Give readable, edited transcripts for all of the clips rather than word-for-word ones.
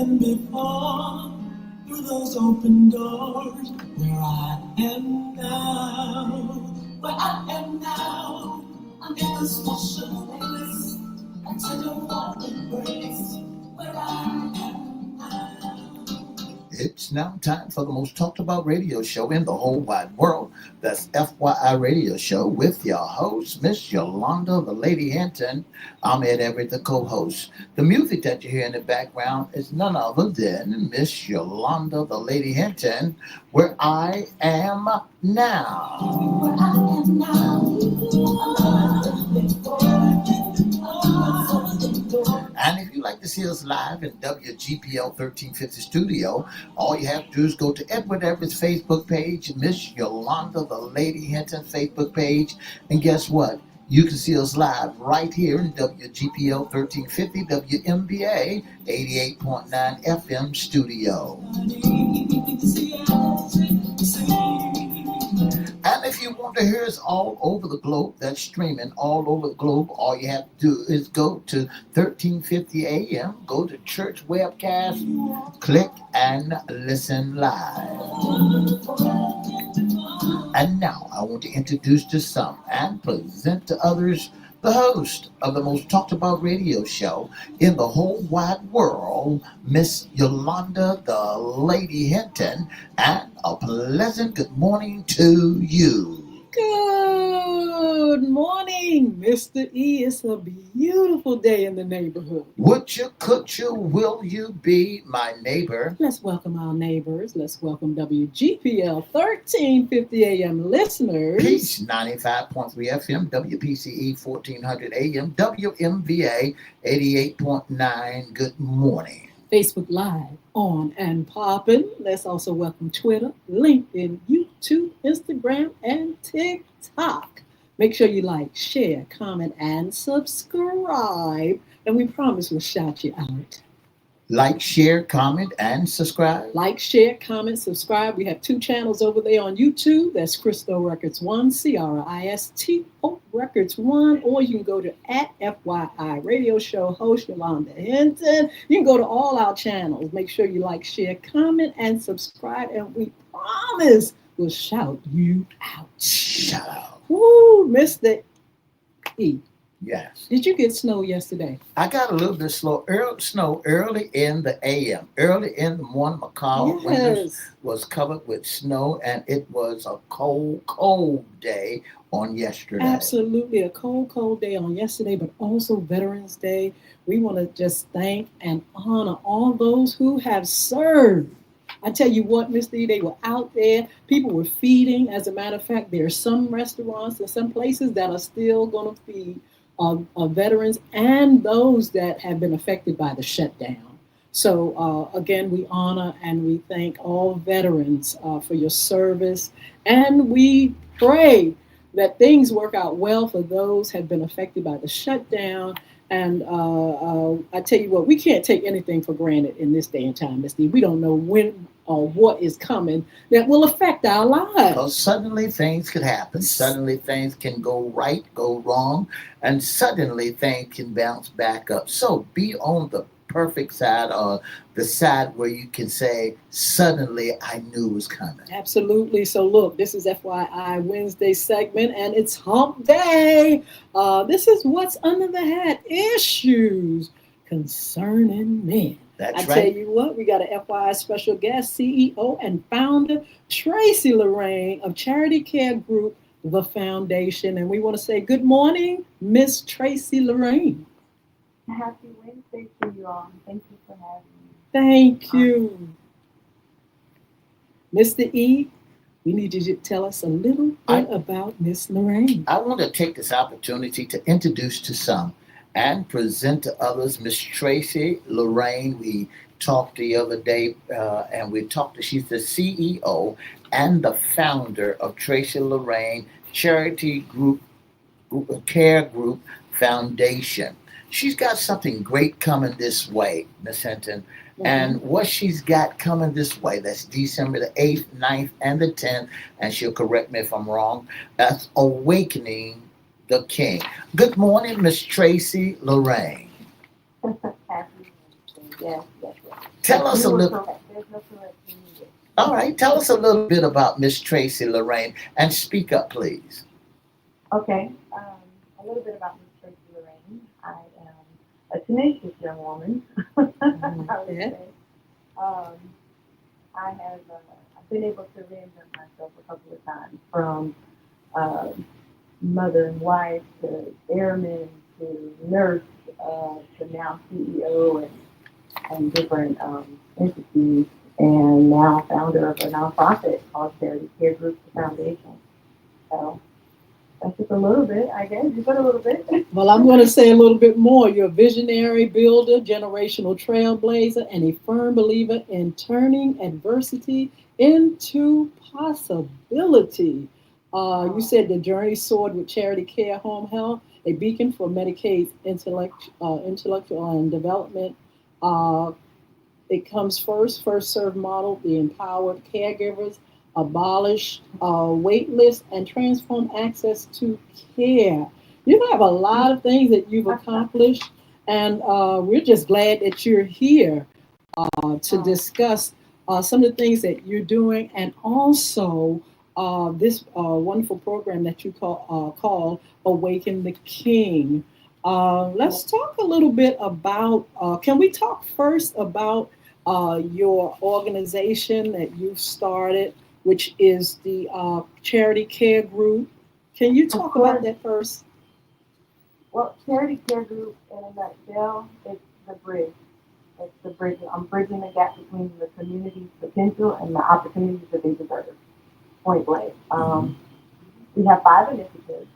been before, through those open doors, where I am now, I'm in a special place, a tender warm embrace, where I am now. It's now time for the most talked about radio show in the whole wide world. That's FYI Radio Show with your host, Miss Yolanda, the Lady Hinton. I'm Ed Everett, the co-host. The music that you hear in the background is none other than Miss Yolanda, the Lady Hinton, Where I Am Now. Where I am now. And if you'd like to see us live in WGPL 1350 studio, all you have to do is go to Edward Everett's Facebook page, Miss Yolanda, the Lady Hinton Facebook page, and guess what? You can see us live right here in WGPL 1350 WMBA 88.9 FM studio. And if you want to hear us all over the globe, that's streaming all over the globe, all you have to do is go to 1350 AM, go to Church Webcast, click and listen live. And now I want to introduce to some and present to others the host of the most talked about radio show in the whole wide world, Miss Yolanda, the Lady Hinton, and a pleasant good morning to you. Good morning, Mr. E. It's a beautiful day in the neighborhood. Would you, could you, will you be my neighbor? Let's welcome our neighbors. Let's welcome WGPL 1350 AM listeners. Peace 95.3 FM, WPCE 1400 AM, WMVA 88.9. Good morning. Facebook Live on and popping. Let's also welcome Twitter, LinkedIn, YouTube, Instagram, and TikTok. Make sure you like, share, comment, and subscribe. And we promise we'll shout you out. Like, share, comment, and subscribe. Like, share, comment, subscribe. We have 2 channels over there on YouTube. That's Cristo Records 1, CRISTO Records 1. Or you can go to @FYI Radio Show host Yolanda Hinton. You can go to all our channels. Make sure you like, share, comment, and subscribe. And we promise we'll shout you out. Shout out. Woo, Mr. E. Yes. Did you get snow yesterday? I got a little bit snow early in the AM. Early in the morning, my car windows was covered with snow, and it was a cold day on yesterday. Absolutely, a cold day on yesterday, but also Veterans Day. We want to just thank and honor all those who have served. I tell you what, Mr. E, they were out there. People were feeding. As a matter of fact, there are some restaurants and some places that are still going to feed of veterans and those that have been affected by the shutdown. So again, we honor and we thank all veterans for your service, and we pray that things work out well for those who have been affected by the shutdown. And I tell you what, we can't take anything for granted in this day and time, Mr. E. We don't know when or what is coming that will affect our lives. Because suddenly things could happen. Suddenly things can go right, go wrong, and suddenly things can bounce back up. So be on the perfect side, or the side where you can say, suddenly I knew it was coming. Absolutely. So look, this is FYI Wednesday segment, and it's hump day. This is what's under the hat, issues concerning men. That's right. I tell you what, we got an FYI special guest, CEO and founder, Tracy Lorraine of charity care group, The Foundation. And we want to say good morning, Miss Tracy Lorraine. Happy Wednesday to you all. Thank you for having me. Thank you. Mr. E, we need you to tell us a little bit about Miss Lorraine. I want to take this opportunity to introduce to some and present to others Miss Tracy Lorraine. We talked the other day, and she's the CEO and the founder of Tracy Lorraine Charity Care Group Foundation. She's got something great coming this way, Miss Hinton. Mm-hmm. And what she's got coming this way, that's December the 8th, 9th, and the 10th, and she'll correct me if I'm wrong, that's Awakening the King. Good morning, Miss Tracy Lorraine. Happy Wednesday. Yes. Tell us a You were little. correct. There's no correction needed. All right, tell us a little bit about Miss Tracy Lorraine, and speak up, please. Okay. A little bit about Miss Tracy Lorraine. I am a tenacious young woman, I would Yeah. say. Um, I have I've been able to reinvent myself a couple of times from uh, mother and wife to airman to nurse to now CEO and different entities, and now founder of a nonprofit called Charity Care Group Foundation. So that's just a little bit, I guess. You put a little bit. Well, I'm going to say a little bit more. You're a visionary builder, generational trailblazer, and a firm believer in turning adversity into possibility. You Oh, said the journey soared with Charity Care Home Health, a beacon for Medicaid's intellectual and development. Uh, it comes first serve model, the empowered caregivers, abolish wait lists, and transform access to care. You have a lot of things that you've accomplished, and we're just glad that you're here to oh, discuss some of the things that you're doing, and also this wonderful program that you call Awaken the King. yeah. Let's talk a little bit about. Can we talk first about your organization that you've started, which is the Charity Care Group? Can you Of talk about course. that first? Well, Charity Care Group, in a nutshell, it's the bridge. It's the bridge. I'm bridging the gap between the community's potential and the opportunities that they deserve. Point blank. We have 5 initiatives,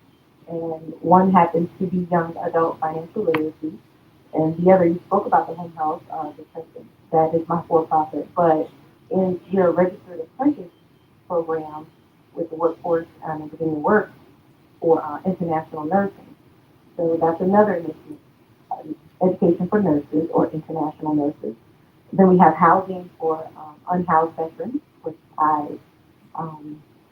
and one happens to be young adult financial literacy, and the other you spoke about the home health discussion. That is my for-profit, but in your registered apprentice program with the workforce and beginning work for international nursing. So that's another initiative, education for nurses or international nurses. Then we have housing for unhoused veterans, which I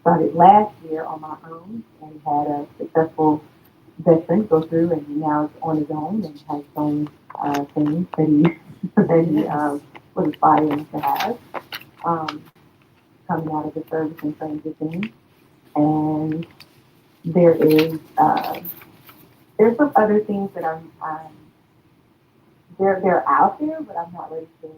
started last year on my own and had a successful veteran go through, and now is on his own and has his own things that he that he Yes. was aspiring to have um, coming out of the service and transitioning. And there is there's some other things that they're out there, but I'm not ready to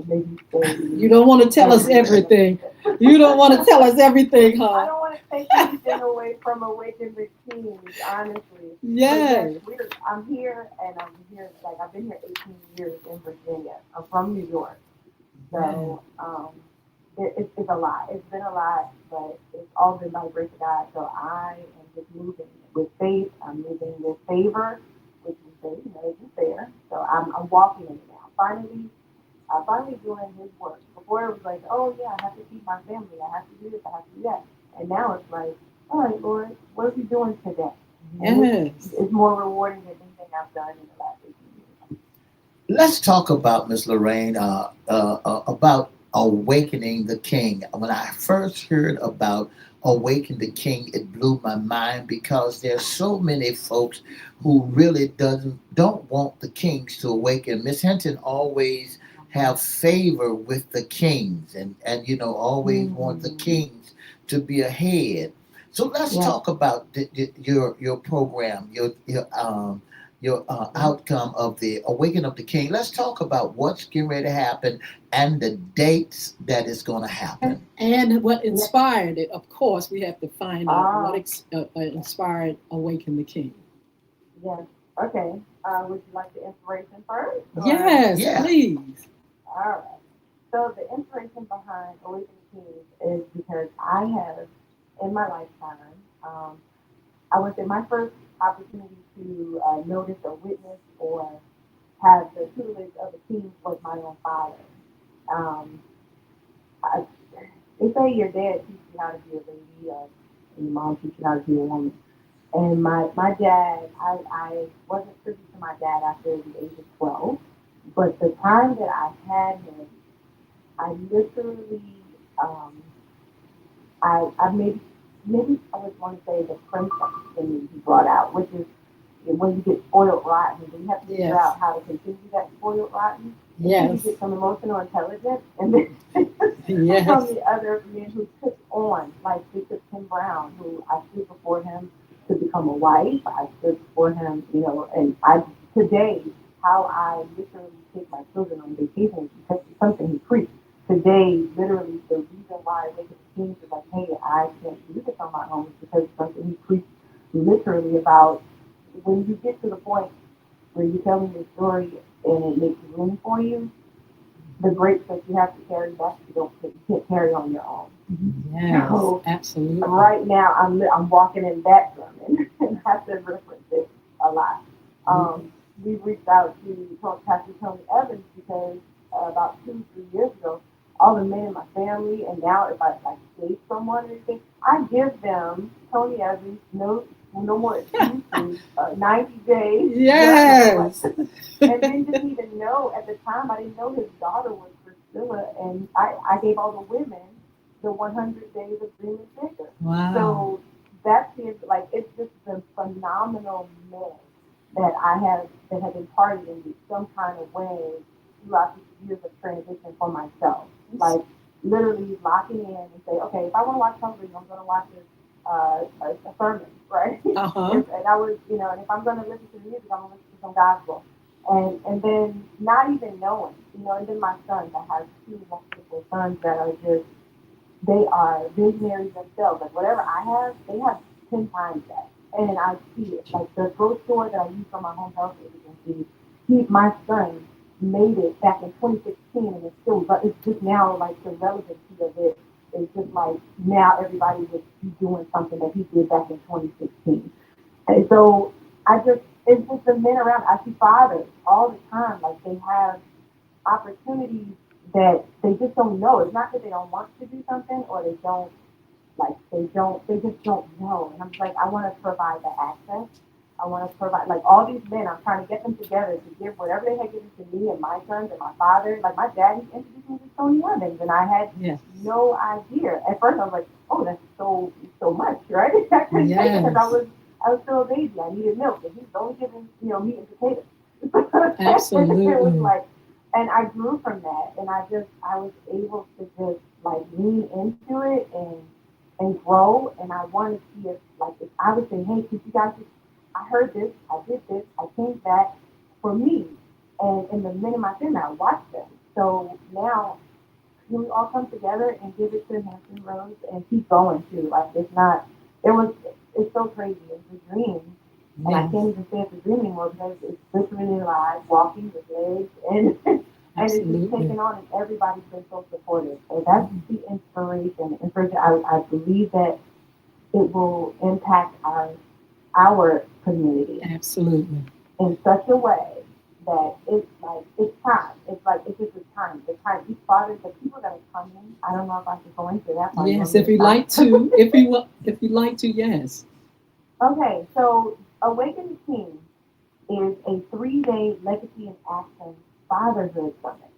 maybe You say don't want to tell us everything. everything. You don't want to tell us everything, I huh? don't want to take anything away from Awaken the Kings, honestly. But yes, Yes. I'm here, and I'm here. Like I've been here 18 years in Virginia. I'm from New York, Yes. so it's a lot. It's been a lot, but it's all been by the grace of God. So I am just moving with faith. I'm moving with favor, which we say, isn't fair. So I'm walking in it now. Finally doing His work. Before it was like, oh yeah, I have to feed my family. I have to do this. I have to do that. And now it's like, all right, Lord, what are we doing today? And Yes. it's more rewarding than anything I've done in the last 18 years. Let's talk about Miss Lorraine, about awakening the king. When I first heard about awaken the king, it blew my mind because there's so many folks who really don't want the kings to awaken. Miss Hinton always have favor with the kings, and always want the Mm-hmm. kings to be ahead. So let's Yeah. talk about your program, your outcome of the Awaken of the King. Let's talk about what's getting ready to happen and the dates that is going to happen. And what Yeah. inspired it? Of course, we have to find out what Ah, inspired Awaken the King. yes. Okay. Would you like the inspiration first, or? Yes, Yeah. please. All right. So the inspiration behind Awakening Kings is because I have, in my lifetime, I would say my first opportunity to notice or witness or have the tutelage of a king was my own father. Um, I, they say your dad teaches you how to be a lady, and your mom teaches you how to be a woman. And my dad, I wasn't privy to my dad after the age of 12, but the time that I had him, I literally, um, I maybe I would want to say the princess in me he brought out, which is when you get spoiled rotten, then you have to figure Yes. out how to continue that spoiled rotten. until you Yes. get some emotional intelligence, and then from Yes. the other men who took on, like Bishop Tim Brown, who I stood before him to become a wife. I stood before him, and I today how I literally take my children on vacation is because it's something he preached. Today, literally, the reason why I make it seem is like, hey, I can't do this on my own is because it's something he preached literally about when you get to the point where you're telling your story and it makes room for you, the grapes that you have to carry back, you can't carry on your own. Yes. So Absolutely. right now, I'm walking in that sermon, and I have to reference it a lot. We reached out to Pastor Tony Evans because about 2, 3 years ago, all the men in my family, and now if I like date someone or anything, I give them Tony Evans, no more excuses, 90 days, Yes. and then didn't even know at the time. I didn't know his daughter was Priscilla, and I gave all the women the 100 Days of Dreaming Bigger. Wow. So that's his, like, it's just the phenomenal men that have imparted in me some kind of way throughout these years of transition for myself. Like, literally locking in and say, okay, if I want to watch television, I'm going to watch a sermon, right? Uh-huh. And I was, and if I'm going to listen to music, I'm going to listen to some gospel. And then not even knowing, and then my sons, I have 2 wonderful sons that are just, they are visionaries themselves. Like whatever I have, they have 10 times that. And I see it. Like the grocery store that I use for my home health agency, my son made it back in 2016, and it's still, but it's just now like the relevancy of it is just like now everybody would be doing something that he did back in 2016. And so it's just the men around. I see fathers all the time, like they have opportunities that they just don't know. It's not that they don't want to do something or they just don't know. And I'm like, I want to provide the access. I want to provide, like all these men, I'm trying to get them together to give whatever they had given to me and my sons and my father. Like my dad, he introduced me to Tony Evans, and I had Yes. no idea. At first, I was like, oh, that's so much, right? I couldn't take it because Yes. I was still a baby. I needed milk, and he was only giving, meat and potatoes. It was Absolutely. like, and I grew from that, and I was able to just like lean into it and grow. And I want to see if I would say, hey, could you guys just, I heard this, I did this, I changed that for me, and the men in my family, I watched them. So now can we all come together and give it to Hampton Roads and keep going too? Like it was, it's so crazy. It's a dream. And I Yes. can't even say it's a dream anymore because it's literally alive, walking with legs, and and it's just Absolutely. taken on, and everybody's been so supportive. So that's the inspiration. I believe that it will impact our community Absolutely. in such a way that it's like it's time. It's like it's just a time. The time. These fathers, the people that are coming. I don't know if I should go into that part. You Yes. want me If to you stop? like to, if you like to, yes. Okay, so Awaken the King is a 3-day legacy in action fatherhood summit,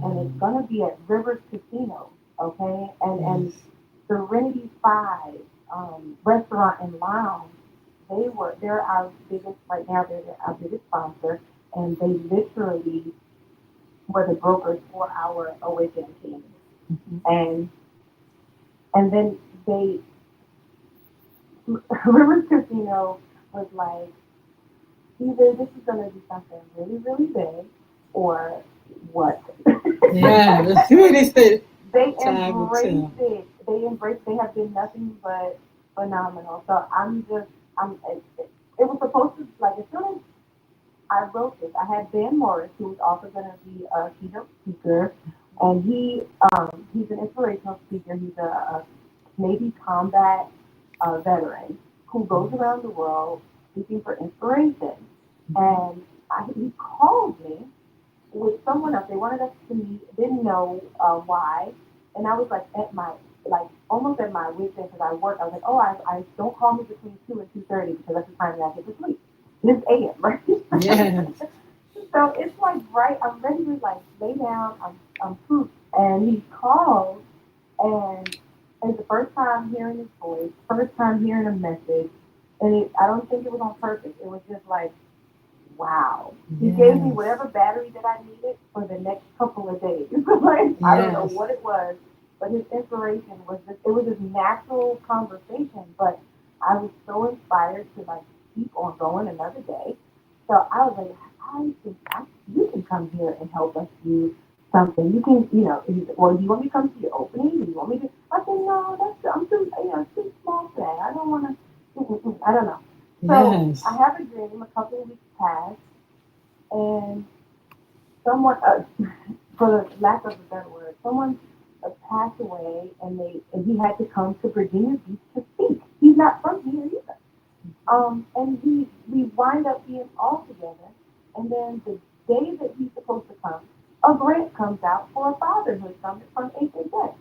and it's gonna be at Rivers Casino. Okay, and Yes. Serenity Five restaurant and lounge. They're our biggest right now. They're our biggest sponsor, and they literally were the brokers for our Awaken team. Mhm. And then they Rivers Casino was like, either this is going to be something really, really big, or what? Yeah. They said They time will embraced tell. it. They have been nothing but phenomenal. So it was supposed to, like, as soon as I wrote this, I had Ben Morris, who was also going to be a keynote speaker, and he's an inspirational speaker. He's a Navy combat veteran who goes around the world seeking for inspiration. And he called me with someone else. They wanted us to meet, didn't know why. And I was like almost at my wit's end because I work. I was like, oh, I don't call me between 2 and 2:30 because that's the time that I get to sleep. It's AM, right? Yes. So it's like I'm ready to like lay down. I'm pooped. And he called, and it's the first time hearing his voice, first time hearing a message. And I don't think it was on purpose. It was just like wow. He gave me whatever battery that I needed for the next couple of days. Like, I don't know what it was, but his inspiration was just, it was this natural conversation, but I was so inspired to like keep on going another day. So I was like, you can come here and help us do something. You can, well, do you want me to come to your opening? Do you want me to? I said, no, I'm too, too small for that. I don't want to, I don't know. So I have a dream, a couple of weeks passed, and someone, for the lack of a better word, someone passed away, and he had to come to Virginia Beach to speak. He's not from here either. And we wind up being all together, and then the day that he's supposed to come, a grant comes out for a fatherhood summit from HHS.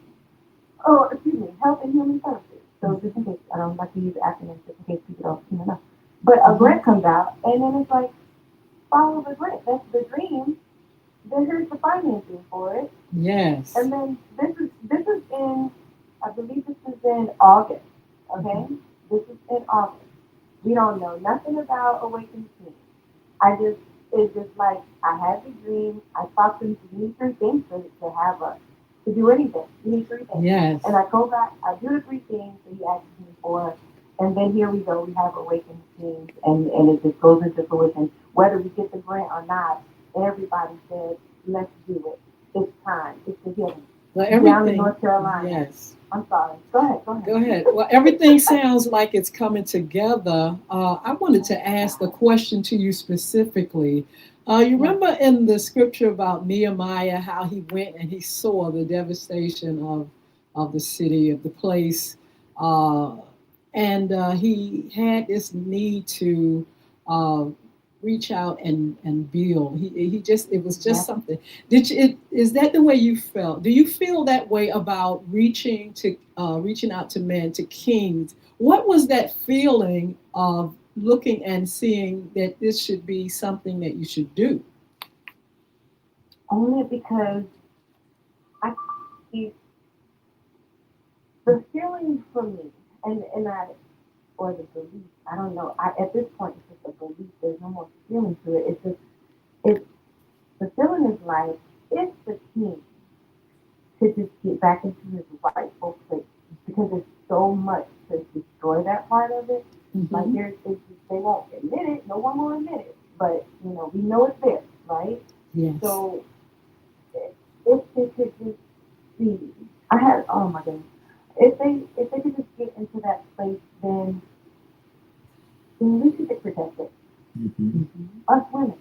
Oh, excuse me, Health and Human Services. So just in case, I don't like to use acronyms just in case people don't know. But a grant comes out, and then it's like, follow the grant. That's the dream. Then here's the financing for it. Yes. And then this is in, I believe this is in August. Okay, this is in August. We don't know nothing about Awakened Team. It's just like, I had the dream. I talked to him, you need 3 things to do anything. You need 3 things. Yes. And I go back, I do the 3 things that he asked me for. And then here we go, we have Awakened Teams, and it just goes into fruition. Whether we get the grant or not, everybody said, let's do it. It's time. It's beginning. Well, down in North Carolina. Yes. I'm sorry. Go ahead. Well, everything sounds like it's coming together. I wanted to ask the question to you specifically. You remember in the scripture about Nehemiah, how he went and he saw the devastation of the city, of the place, and he had this need to reach out and build. It was just something. Is that the way you felt? Do you feel that way about reaching out to men, to kings? What was that feeling of looking and seeing that this should be something that you should do? Only because the feeling for me, or the belief, I don't know. At this point, it's just a belief. There's no more feeling to it. The feeling is like, if the king could just get back into his rightful place, because there's so much to destroy that part of it. Mm-hmm. Like they won't admit it. No one will admit it, but we know it's there, right? Yes. So if they could just see, oh my goodness, if they could just get into that place, then we could get protected. Mm-hmm. Mm-hmm. Us women,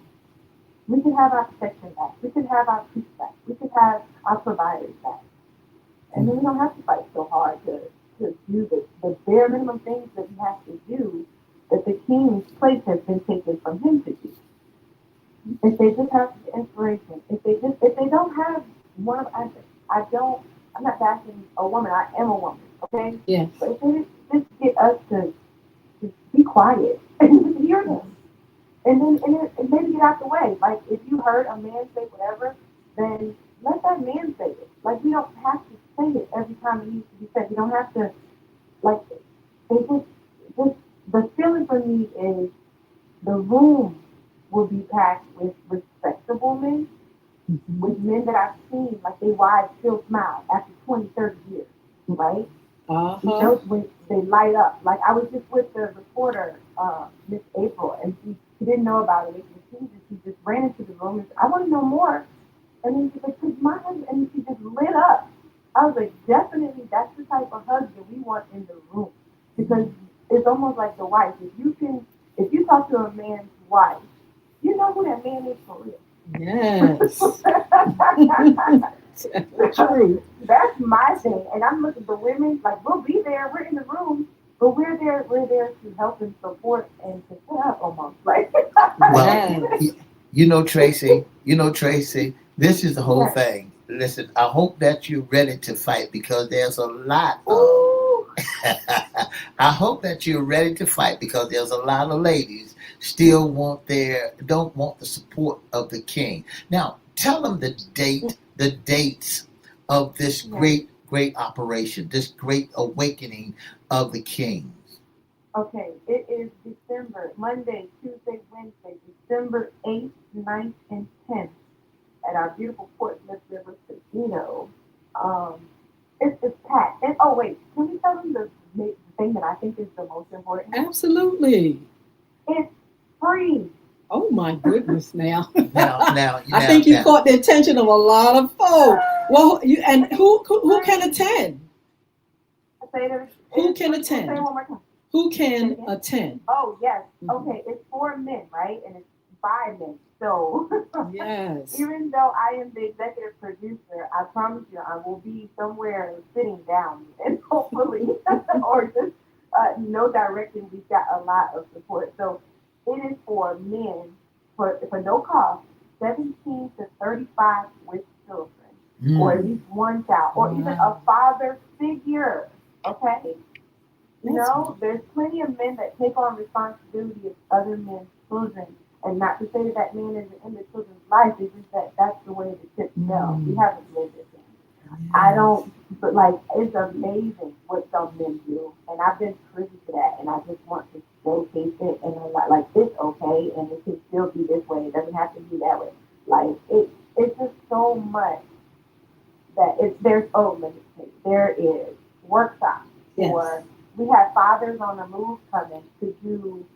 we could have our protection back. We could have our peace back. We could have our providers back. And then we don't have to fight so hard to do the bare minimum things that we have to do, that the king's place has been taken from him to do. If they just have the inspiration, if they don't have one of, I'm not bashing a woman, I am a woman, okay? Yes. But if they just get us to be quiet and just hear them, and then maybe get out the way. Like, if you heard a man say whatever, then let that man say it. Like, we don't have to say it every time it needs to be said. You don't have to, like, the feeling for me is the room will be packed with respectable men, mm-hmm. with men that I've seen, like, their wives still smile after 20, 30 years, right? Uh-huh. When they light up. Like, I was just with the reporter, Miss April, and she didn't know about it. She just ran into the room and said, I want to know more. And then she's like, my husband, and she just lit up. I was like, definitely, that's the type of husband we want in the room. Because it's almost like the wife. If you talk to a man's wife, you know who that man is for real. Yes. True. That's my thing. And I'm looking for women, like, we'll be there, we're in the room, but we're there to help and support and to put up almost. Like, well, Tracy, this is the whole thing. Listen, I hope that you're ready to fight, because there's a lot of I hope that you're ready to fight, because there's a lot of ladies still don't want the support of the king. Now, tell them the dates of this great operation, this great awakening of the kings. Okay, it is Monday, Tuesday, Wednesday, December September 8th, 9th, and 10th at our beautiful Port Smith River Casino. Um, it's packed. And oh wait, can we tell them the thing that I think is the most important? Absolutely. It's free. Oh my goodness! Now, Now, I think you now. caught the attention of a lot of folks. Well, who can attend? Who can attend? Say it one more time. Who can attend? Oh yes. Mhm. Okay, it's for men, right? And it's by men. So Yes. even though I am the executive producer, I promise you I will be somewhere sitting down and hopefully or just no direction. We've got a lot of support. So it is for men for no cost, 17 to 35 with children, or at least one child, or even a father figure. Okay. There's plenty of men that take on responsibility of other men's children. And not to say that that man isn't in the children's life, it's just that that's the way the chips fell. We haven't lived it. I don't, but like, it's amazing what some men do. And I've been privy to that. And I just want to showcase it. And I'm like, it's okay. And it can still be this way. It doesn't have to be that way. Like, it's just so much that there's, let me say, there is workshops for, we have fathers on the move coming to do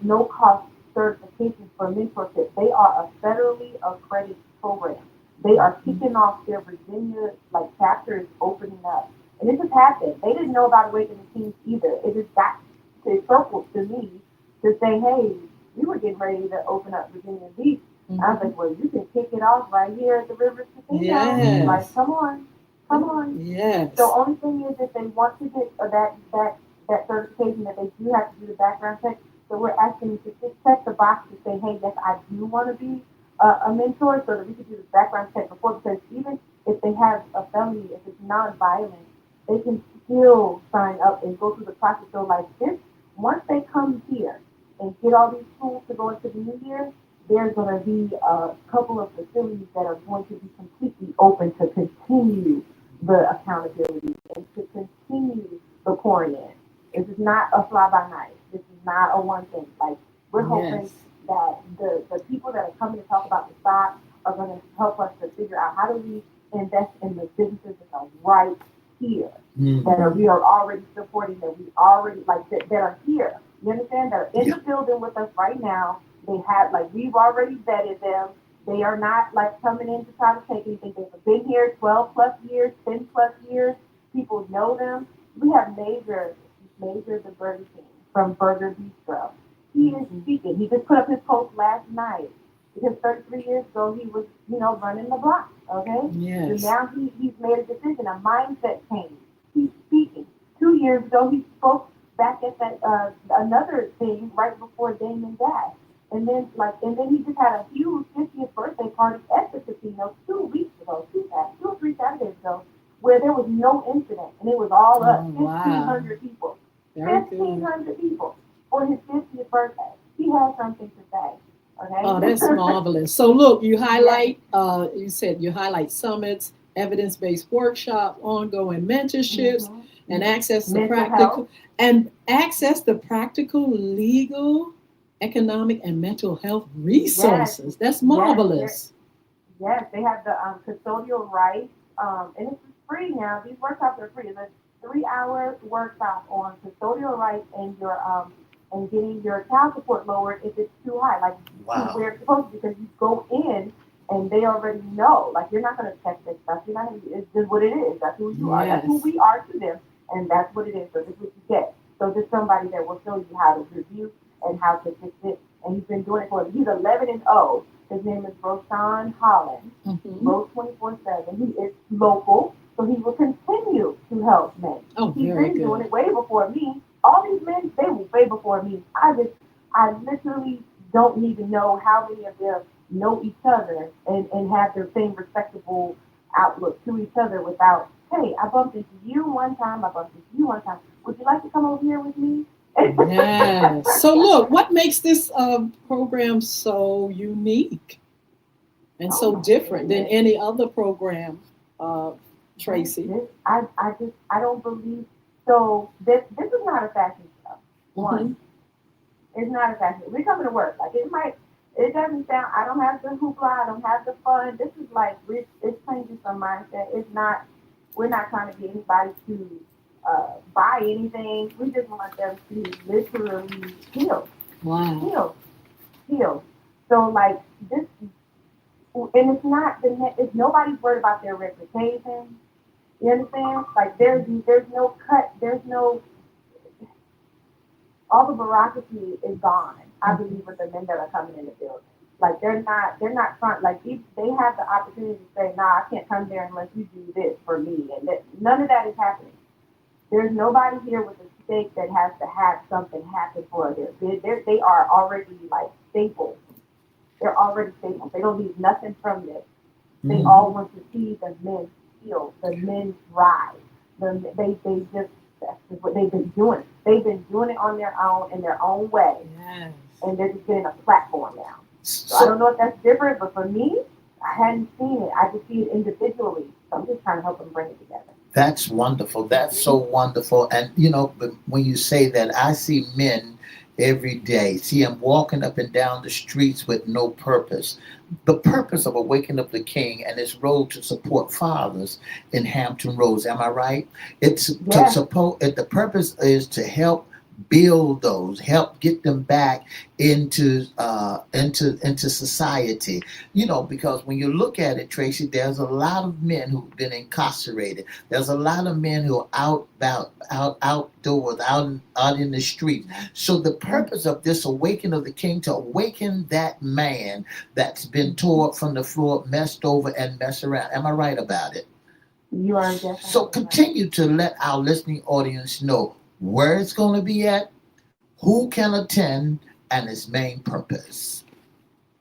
no cost certifications for mentorship. They are a federally accredited program. They are kicking off their Virginia chapters opening up. And this has happened. They didn't know about Awakening Teams either. It just got circled to me to say, hey, we were getting ready to open up Virginia Beach. I was like, well, you can kick it off right here at the River Casino. Yes. Like, come on. Yes. The only thing is if they want to get that certification, that they do have to do the background check. So we're asking to just check the box to say, hey, yes, I do want to be a mentor, so that we could do the background check before. Because even if they have a felony, if it's non-violent, they can still sign up and go through the process. So like this, once they come here and get all these tools to go into the new year, there's going to be a couple of facilities that are going to be completely open to continue the accountability and to continue the pouring in. This is not a fly by night. This is not a one thing. Like, we're hoping that the people that are coming to talk about the stock are going to help us to figure out how do we invest in the businesses that are right here, we are already supporting, that we already that are here. You understand? That are in the building with us right now. They have we've already vetted them. They are not coming in to try to take anything. They've been here 12 plus years, 10 plus years. People know them. We have Major the Burger King from Burger Bistro. He is speaking. He just put up his post last night because 33 years ago he was, running the block. Okay. Yes. So now he's made a decision, a mindset change. He's speaking. 2 years ago he spoke back at that another thing right before Damon died. And then he just had a huge 50th birthday party at the casino 2 weeks ago, 2 or 3 Saturdays ago, where there was no incident, and it was all us, 1,500 people. 1,500 people for his 50th birthday. He has something to say. Okay? Oh, that's marvelous. So look, you highlight, you said you highlight summits, evidence-based workshop, ongoing mentorships, and access to practical legal, economic, and mental health resources. Yes. That's marvelous. Yes, they have the custodial rights, and it's free now. These workshops are free. It's a 3-hour workshop on custodial rights and your and getting your child support lowered if it's too high, where it's supposed to, because you go in and they already know. You're not going to check this stuff. You're not going to. It's just what it is. That's who you are. That's who we are to them, and that's what it is. So this is what you get. So there's somebody that will show you how to review and how to fix it. And he's been doing it for. He's 11-0. His name is Roshan Holland. Rose 24/7. He is local, so he will continue to help men. He's been doing it way before me. All these men, they were way before me. I literally don't even know how many of them know each other and have their same respectable outlook to each other without, hey, I bumped into you one time, I bumped into you one time. Would you like to come over here with me? Yes. So look, what makes this program so unique and so different than any other program, Tracy? I don't believe so. This is not a fashion show. One, it's not a fashion. We're coming to work. It might It doesn't sound. I don't have the hoopla. I don't have the fun. This is like it's changing some mindset. It's not. We're not trying to get anybody to buy anything. We just want them to literally heal, Wow. heal, heal. So like this, and it's not the it's nobody's worried about their reputation. You understand? Like there's no cut. There's no all the bureaucracy is gone. I believe with the men that are coming in the building. Like they're not trying like they have the opportunity to say, nah, I can't come there unless you do this for me, and that, none of that is happening. There's nobody here with a stake that has to have something happen for their bid. They are already like staples. They're already staples. They don't need nothing from this. They Mm. all want to see the men heal, the men rise. They just that's just what they've been doing. They've been doing it on their own in their own way, Yes. and they're just getting a platform now. So I don't So know if that's different, but for me, I hadn't seen it. I just see it individually. So I'm just trying to help them bring it together. that's wonderful. That's so wonderful. And but when you say that, I see men every day. See them walking up and down the streets with no purpose. The purpose of Awaken Up the King and its role to support fathers in Hampton Roads. Am I right? It's to Yeah, support. The purpose is to help build those, help get them back into society. Because when you look at it, Tracy, there's a lot of men who've been incarcerated. There's a lot of men who are outdoors, out in the street. So the purpose of this awakening of the king to awaken that man that's been tore up from the floor, messed over, and messed around. Am I right about it? you are So definitely right. continue to let our listening audience know where it's going to be at, who can attend, and its main purpose.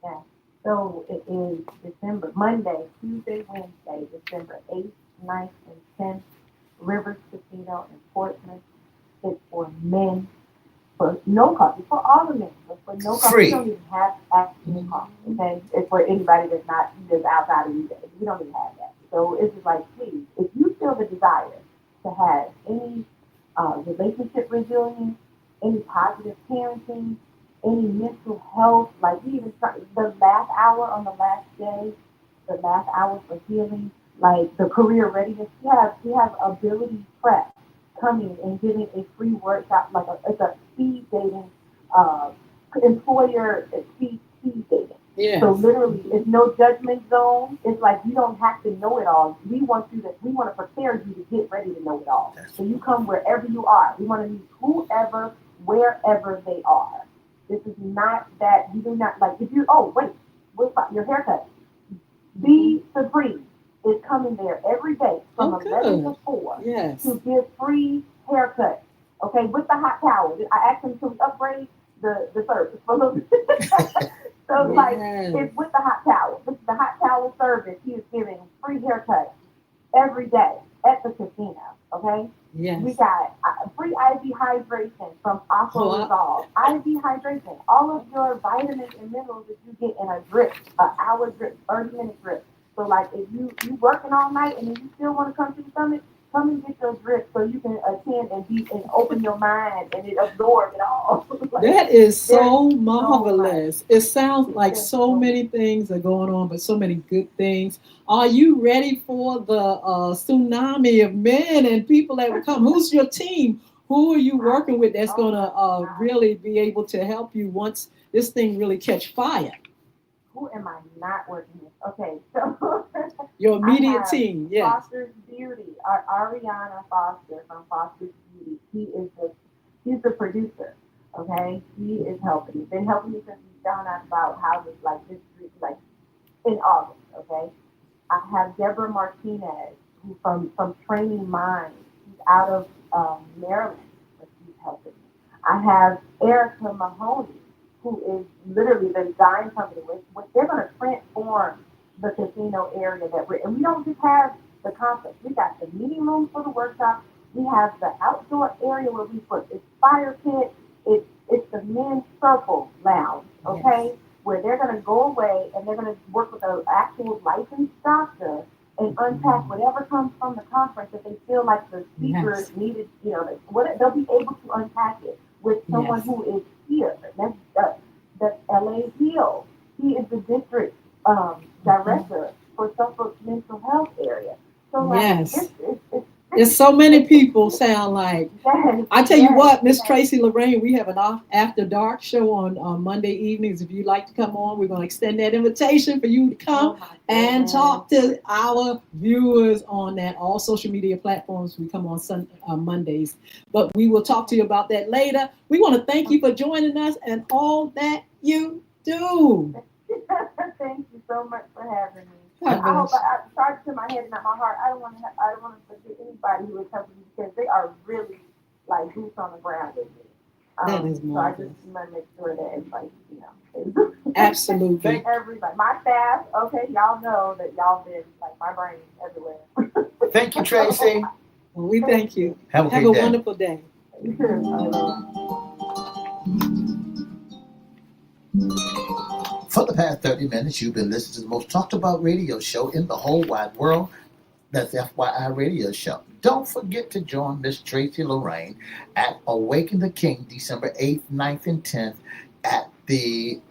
Yeah. So it is December, Monday, Tuesday, Wednesday, December 8th, 9th, and 10th, Rivers Casino in Portsmouth. It's for men, for no cost. It's for all the men, but for no cost. We don't Free. even have to ask any cost. Okay, it's for anybody that's not that's outside of you. We don't even have that. So it's just like, please, if you feel the desire to have any relationship resilience, any positive parenting, any mental health, like we even start the last hour on the last day, the last hour for healing, like the career readiness. We have ability prep coming and giving a free workshop, like it's a speed dating, uh, employer speed dating. So Yes. literally, it's no judgment zone. It's like you don't have to know it all. We want to prepare you to get ready to know it all. That's So you come wherever you are. We want to meet whoever, wherever they are. This is not that you do not like. If you wait, what about your haircut? Hmm. Be Supreme is coming there every day from Oh, 11 to good. 4 Yes. to give free haircuts. Okay, with the hot towel. I asked him to upgrade the service for a little bit. So like Yes. it's with the hot towel. This is the hot towel service. He is giving free haircuts every day at the casino. Okay, we Yes. got free IV hydration from Aqua Oh, Resolve. IV hydration, all of your vitamins and minerals that you get in a drip, an hour drip, 30-minute drip. So like if you working all night and then you still want to come to the summit, come and get your drip so you can attend and be and open your mind and it absorb it all. Like that is there's so so much. marvelous. It sounds like There's so so many things are going on, but so many good things. Are you ready for the tsunami of men and people that will come? Who's your team? Who are you I, working with that's oh going to my God. really be able to help you once this thing really catch fire? Who am I not working with? Okay, so Your I immediate have team, yes. Foster's Beauty, Ariana Foster from Foster's Beauty. He's the producer. Okay, he is helping me. Been helping me since we found out about how this like this like in August. Okay, I have Deborah Martinez who from Training Minds. She's out of Maryland, but she's helping me. I have Erica Mahoney, who is literally the design company. They're going to transform the casino area that and we don't just have the complex. We got the meeting room for the workshop. We have the outdoor area where we put it's fire pit. It's the men's circle lounge. Yes. Okay, where they're going to go away and they're going to work with an actual licensed doctor and unpack Mhm. whatever comes from the conference that they feel like the speaker Yes. needed. They'll be able to unpack it with someone Yes. who is here. That's LA Heal. he is the district director for Suffolk mental health area. So like Yes. it's There's so many people sound like. yes, I tell you yes, what, Miss yes. Tracy Lorraine, we have an after dark show on Monday evenings. If you'd like to come on, we're going to extend that invitation for you to come Oh my and goodness. talk to our viewers on that. All social media platforms, we come on Mondays. But we will talk to you about that later. We want to thank you for joining us and all that you do. Thank you so much for having me. God I hope bless. I started to my head and not my heart. I don't want to forget anybody who accompanied me because they are really like boots on the ground with me. That is So I just marvelous. want to make sure that everybody, is Absolutely. Thank, everybody, my staff, okay, y'all know that y'all been like my brain everywhere. thank you, Tracy. Well, we thank you. Have a Have great a day. wonderful day. You too. For the past 30 minutes, you've been listening to the most talked about radio show in the whole wide world. That's FYI Radio Show. Don't forget to join Miss Tracy Lorraine at Awaken the King December 8th, 9th, and 10th at the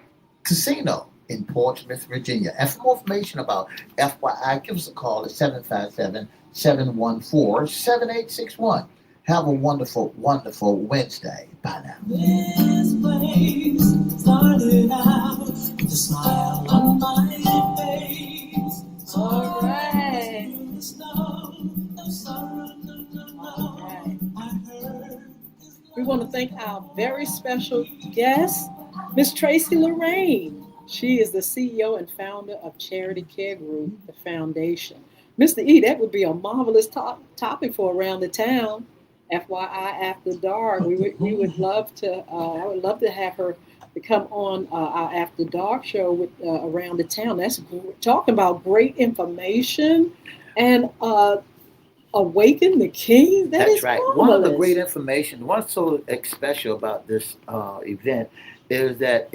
casino in Portsmouth, Virginia. And for more information about FYI, give us a call at 757-714-7861. Have a wonderful, wonderful Wednesday. Bye now. This place started out with a smile on my face. So All right. through the snow, no sorrow, no. I heard We want to thank our very special guest, Miss Tracy Lorraine. She is the CEO and founder of Charity Care Group, the foundation. Mr. E, that would be a marvelous topic for Around the Town. FYI, after dark, we would love to. I would love to have her to come on our After Dark show with Around the Town. That's talking about great information and awaken the king. That That's is right. marvelous. One of the great information, what's so special about this event is that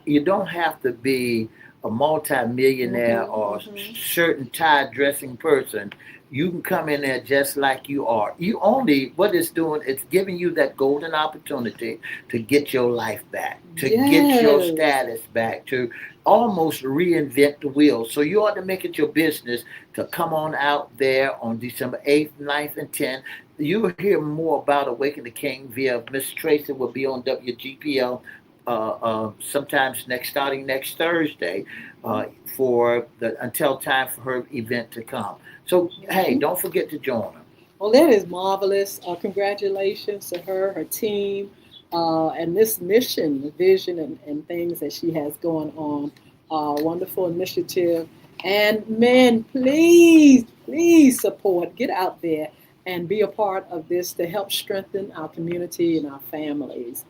you don't have to be a multimillionaire or certain tie dressing person. You can come in there just like you are. You only, what it's doing, it's giving you that golden opportunity to get your life back, to get your Yes. status back, to almost reinvent the wheel. So you ought to make it your business to come on out there on December 8th, 9th, and 10th. You'll hear more about Awaken the King via Miss Tracy will be on WGPL sometimes starting next Thursday for the until time for her event to come. So hey, don't forget to join her. Well, that is marvelous. Congratulations to her, her team, and this mission, the vision, and things that she has going on. Wonderful initiative. And men, please support, get out there and be a part of this to help strengthen our community and our families.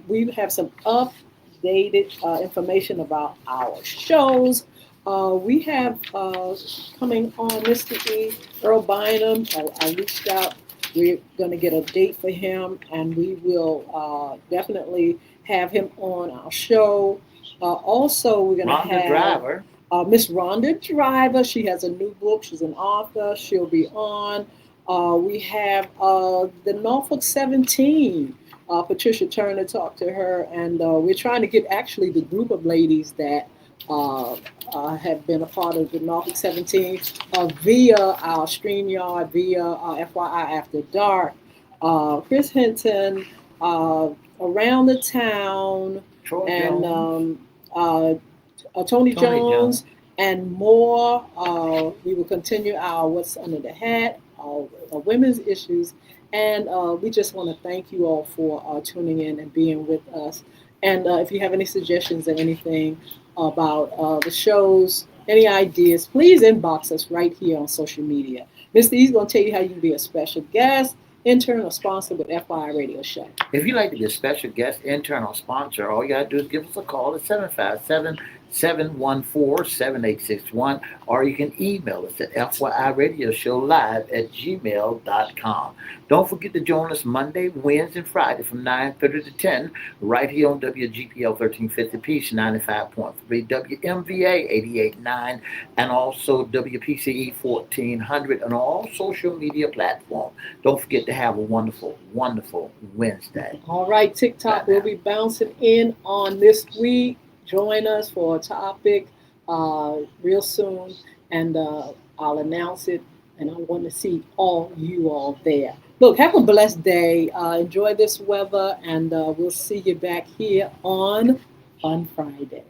We have some updated information about our shows. We have coming on Mr. E. Earl Bynum. I reached out. We're going to get a date for him, and we will definitely have him on our show. Also, we're going to Rhonda have Driver. Miss Rhonda Driver. She has a new book. She's an author. She'll be on. We have the Norfolk 17. Patricia Turner talked to her, and we're trying to get actually the group of ladies that have been a part of the Norfolk 17 via our StreamYard, via FYI After Dark, Chris Hinton, Around the Town, Troy and Jones. Tony Tony Jones, and more. We will continue our What's Under the Hat, our women's issues, and we just want to thank you all for tuning in and being with us. And if you have any suggestions or anything about the shows, any ideas, please inbox us right here on social media. Mr. E's going to tell you how you can be a special guest, intern, or sponsor with FYI Radio Show. If you'd like to be a special guest, intern, or sponsor, all you got to do is give us a call at 757-714-7861, or you can email us at FYIRadiosHowLive@gmail.com. Don't forget to join us Monday, Wednesday, and Friday from 9:30 to 10 right here on WGPL 1350 Peach 95.3, WMVA 88.9, and also WPCE 1400 on all social media platforms. Don't forget to have a wonderful, wonderful Wednesday. All right, TikTok will be bouncing in on this week. join us for a topic real soon, and I'll announce it. And I want to see all you all there. Look, have a blessed day. Enjoy this weather, and we'll see you back here on Fun Friday.